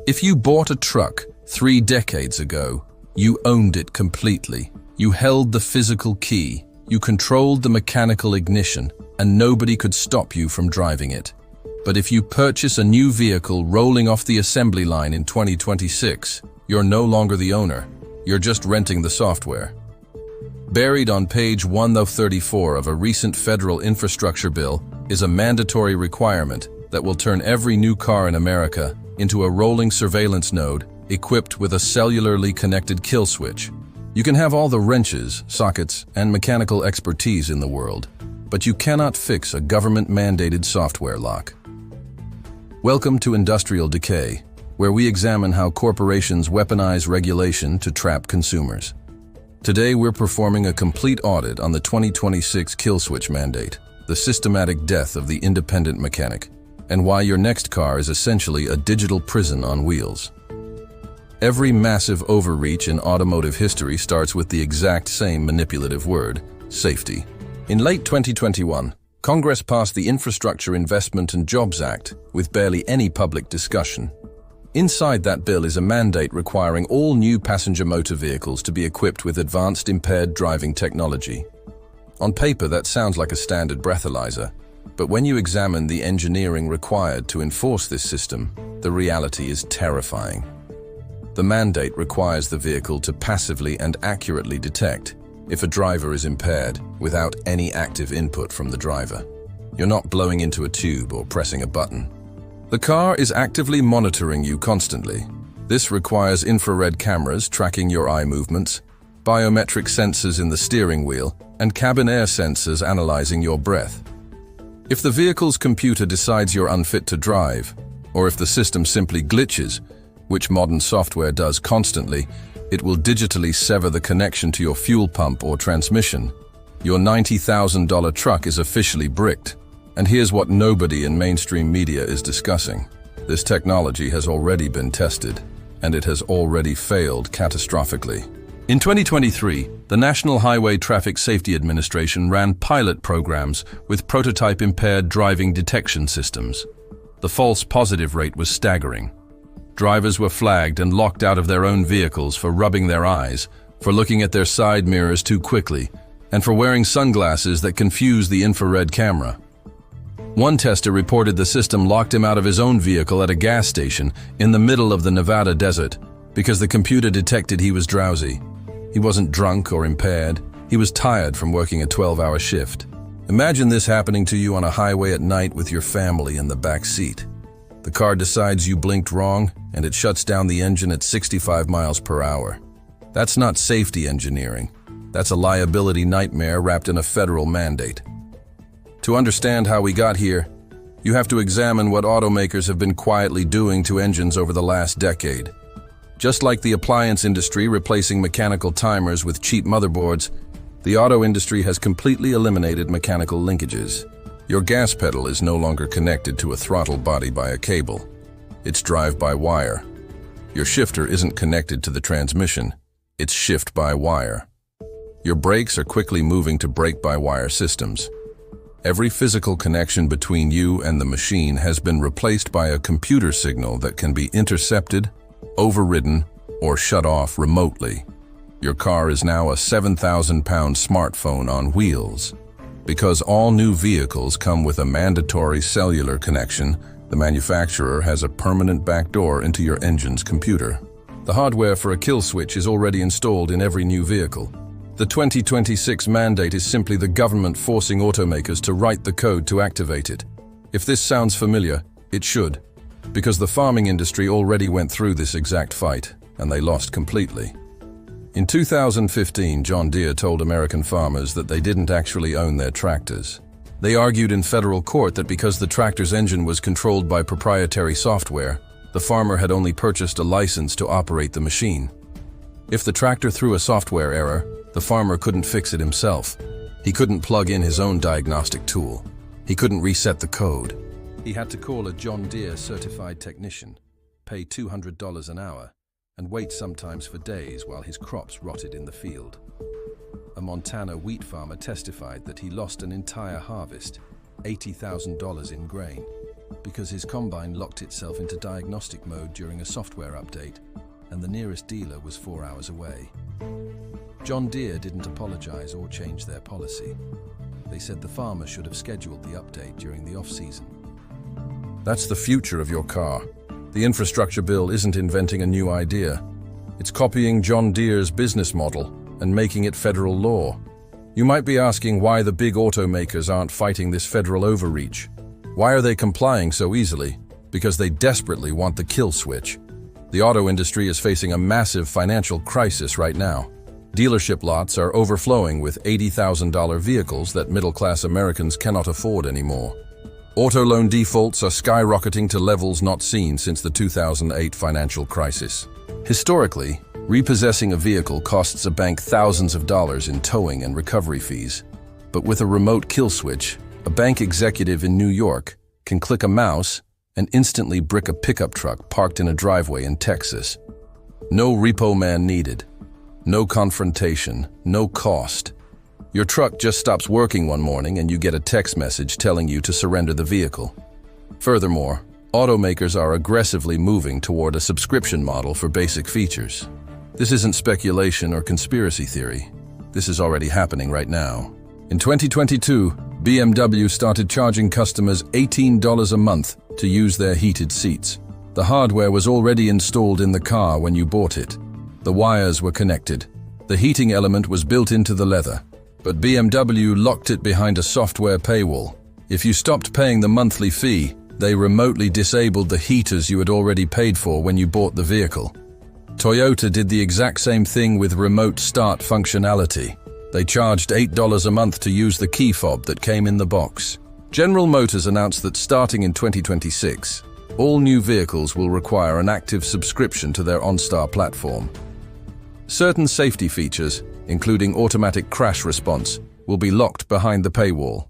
If you bought a truck 3 decades ago, you owned it completely. You held the physical key, you controlled the mechanical ignition, and nobody could stop you from driving it. But if you purchase a new vehicle rolling off the assembly line in 2026, you're no longer the owner. You're just renting the software. Buried on page 134 of a recent federal infrastructure bill is a mandatory requirement that will turn every new car in America into a rolling surveillance node equipped with a cellularly connected kill switch. You can have all the wrenches, sockets, and mechanical expertise in the world, but you cannot fix a government-mandated software lock. Welcome to Industrial Decay, where we examine how corporations weaponize regulation to trap consumers. Today we're performing a complete audit on the 2026 kill switch mandate, the systematic death of the independent mechanic, and why your next car is essentially a digital prison on wheels. Every massive overreach in automotive history starts with the exact same manipulative word, safety. In late 2021, Congress passed the Infrastructure Investment and Jobs Act with barely any public discussion. Inside that bill is a mandate requiring all new passenger motor vehicles to be equipped with advanced impaired driving technology. On paper, that sounds like a standard breathalyzer, but when you examine the engineering required to enforce this system, the reality is terrifying. The mandate requires the vehicle to passively and accurately detect if a driver is impaired without any active input from the driver. You're not blowing into a tube or pressing a button. The car is actively monitoring you constantly. This requires infrared cameras tracking your eye movements, biometric sensors in the steering wheel, and cabin air sensors analyzing your breath. If the vehicle's computer decides you're unfit to drive, or if the system simply glitches, which modern software does constantly, it will digitally sever the connection to your fuel pump or transmission. Your $90,000 truck is officially bricked. And here's what nobody in mainstream media is discussing. This technology has already been tested, and it has already failed catastrophically. In 2023, the National Highway Traffic Safety Administration ran pilot programs with prototype impaired driving detection systems. The false positive rate was staggering. Drivers were flagged and locked out of their own vehicles for rubbing their eyes, for looking at their side mirrors too quickly, and for wearing sunglasses that confused the infrared camera. One tester reported the system locked him out of his own vehicle at a gas station in the middle of the Nevada desert because the computer detected he was drowsy. He wasn't drunk or impaired. He was tired from working a 12-hour shift. Imagine this happening to you on a highway at night with your family in the back seat. The car decides you blinked wrong, and it shuts down the engine at 65 miles per hour. That's not safety engineering. That's a liability nightmare wrapped in a federal mandate. To understand how we got here, you have to examine what automakers have been quietly doing to engines over the last decade. Just like the appliance industry replacing mechanical timers with cheap motherboards, the auto industry has completely eliminated mechanical linkages. Your gas pedal is no longer connected to a throttle body by a cable. It's drive-by-wire. Your shifter isn't connected to the transmission. It's shift-by-wire. Your brakes are quickly moving to brake-by-wire systems. Every physical connection between you and the machine has been replaced by a computer signal that can be intercepted, overridden, or shut off remotely. Your car is now a 7,000-pound smartphone on wheels. Because all new vehicles come with a mandatory cellular connection, the manufacturer has a permanent backdoor into your engine's computer. The hardware for a kill switch is already installed in every new vehicle. The 2026 mandate is simply the government forcing automakers to write the code to activate it. If this sounds familiar, it should, because the farming industry already went through this exact fight, and they lost completely. In 2015, John Deere told American farmers that they didn't actually own their tractors. They argued in federal court that because the tractor's engine was controlled by proprietary software, the farmer had only purchased a license to operate the machine. If the tractor threw a software error, the farmer couldn't fix it himself. He couldn't plug in his own diagnostic tool. He couldn't reset the code. He had to call a John Deere certified technician, pay $200 an hour, and wait sometimes for days while his crops rotted in the field. A Montana wheat farmer testified that he lost an entire harvest, $80,000 in grain, because his combine locked itself into diagnostic mode during a software update, and the nearest dealer was 4 hours away. John Deere didn't apologize or change their policy. They said the farmer should have scheduled the update during the off-season. That's the future of your car. The infrastructure bill isn't inventing a new idea. It's copying John Deere's business model and making it federal law. You might be asking why the big automakers aren't fighting this federal overreach. Why are they complying so easily? Because they desperately want the kill switch. The auto industry is facing a massive financial crisis right now. Dealership lots are overflowing with $80,000 vehicles that middle-class Americans cannot afford anymore. Auto loan defaults are skyrocketing to levels not seen since the 2008 financial crisis. Historically, repossessing a vehicle costs a bank thousands of dollars in towing and recovery fees. But with a remote kill switch, a bank executive in New York can click a mouse and instantly brick a pickup truck parked in a driveway in Texas. No repo man needed. No confrontation, no cost. Your truck just stops working one morning and you get a text message telling you to surrender the vehicle. Furthermore, automakers are aggressively moving toward a subscription model for basic features. This isn't speculation or conspiracy theory. This is already happening right now. In 2022, BMW started charging customers $18 a month to use their heated seats. The hardware was already installed in the car when you bought it. The wires were connected. The heating element was built into the leather. But BMW locked it behind a software paywall. If you stopped paying the monthly fee, they remotely disabled the heaters you had already paid for when you bought the vehicle. Toyota did the exact same thing with remote start functionality. They charged $8 a month to use the key fob that came in the box. General Motors announced that starting in 2026, all new vehicles will require an active subscription to their OnStar platform. Certain safety features, including automatic crash response, will be locked behind the paywall.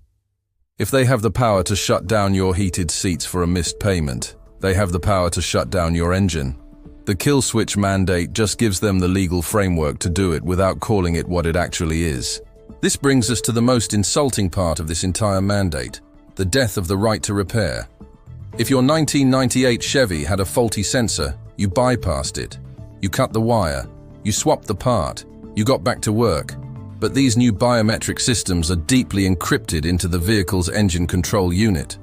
If they have the power to shut down your heated seats for a missed payment, they have the power to shut down your engine. The kill switch mandate just gives them the legal framework to do it without calling it what it actually is. This brings us to the most insulting part of this entire mandate, the death of the right to repair. If your 1998 Chevy had a faulty sensor, you bypassed it. You cut the wire. You swapped the part. You got back to work. But these new biometric systems are deeply encrypted into the vehicle's engine control unit.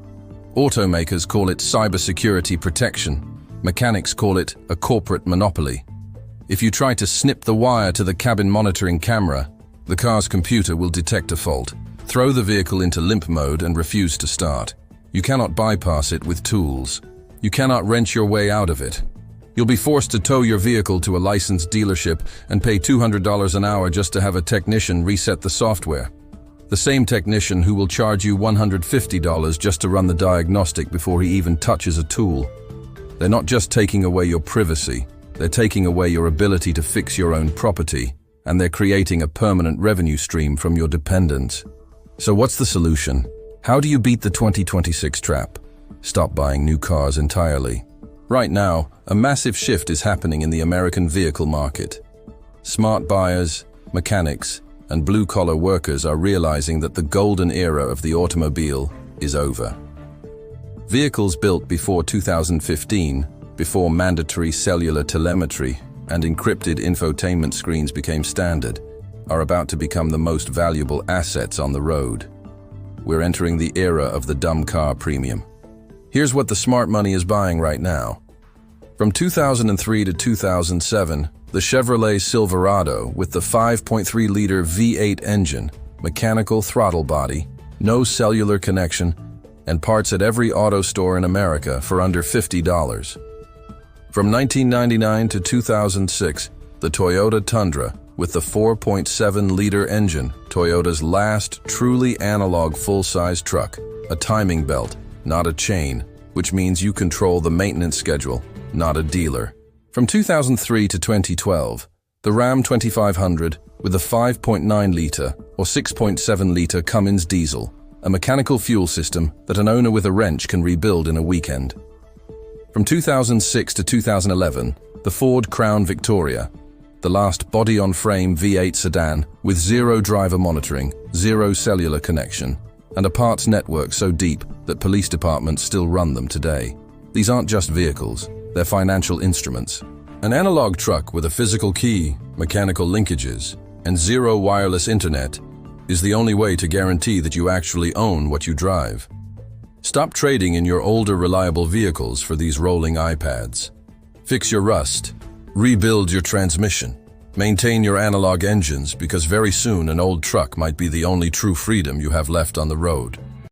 Automakers call it cybersecurity protection. Mechanics call it a corporate monopoly. If you try to snip the wire to the cabin monitoring camera, the car's computer will detect a fault, throw the vehicle into limp mode and refuse to start. You cannot bypass it with tools. You cannot wrench your way out of it. You'll be forced to tow your vehicle to a licensed dealership and pay $200 an hour just to have a technician reset the software. The same technician who will charge you $150 just to run the diagnostic before he even touches a tool. They're not just taking away your privacy, they're taking away your ability to fix your own property, and they're creating a permanent revenue stream from your dependents. So what's the solution? How do you beat the 2026 trap? Stop buying new cars entirely. Right now, a massive shift is happening in the American vehicle market. Smart buyers, mechanics, and blue-collar workers are realizing that the golden era of the automobile is over. Vehicles built before 2015, before mandatory cellular telemetry and encrypted infotainment screens became standard, are about to become the most valuable assets on the road. We're entering the era of the dumb car premium. Here's what the smart money is buying right now. From 2003 to 2007, the Chevrolet Silverado with the 5.3-liter V8 engine, mechanical throttle body, no cellular connection, and parts at every auto store in America for under $50. From 1999 to 2006, the Toyota Tundra with the 4.7-liter engine, Toyota's last truly analog full-size truck, a timing belt, not a chain, which means you control the maintenance schedule, not a dealer. From 2003 to 2012, the Ram 2500 with a 5.9-liter or 6.7-liter Cummins diesel, a mechanical fuel system that an owner with a wrench can rebuild in a weekend. From 2006 to 2011, the Ford Crown Victoria, the last body-on-frame V8 sedan with zero driver monitoring, zero cellular connection, and a parts network so deep that police departments still run them today. These aren't just vehicles, they're financial instruments. An analog truck with a physical key, mechanical linkages, and zero wireless internet is the only way to guarantee that you actually own what you drive. Stop trading in your older reliable vehicles for these rolling iPads. Fix your rust. Rebuild your transmission. Maintain your analog engines, because very soon an old truck might be the only true freedom you have left on the road.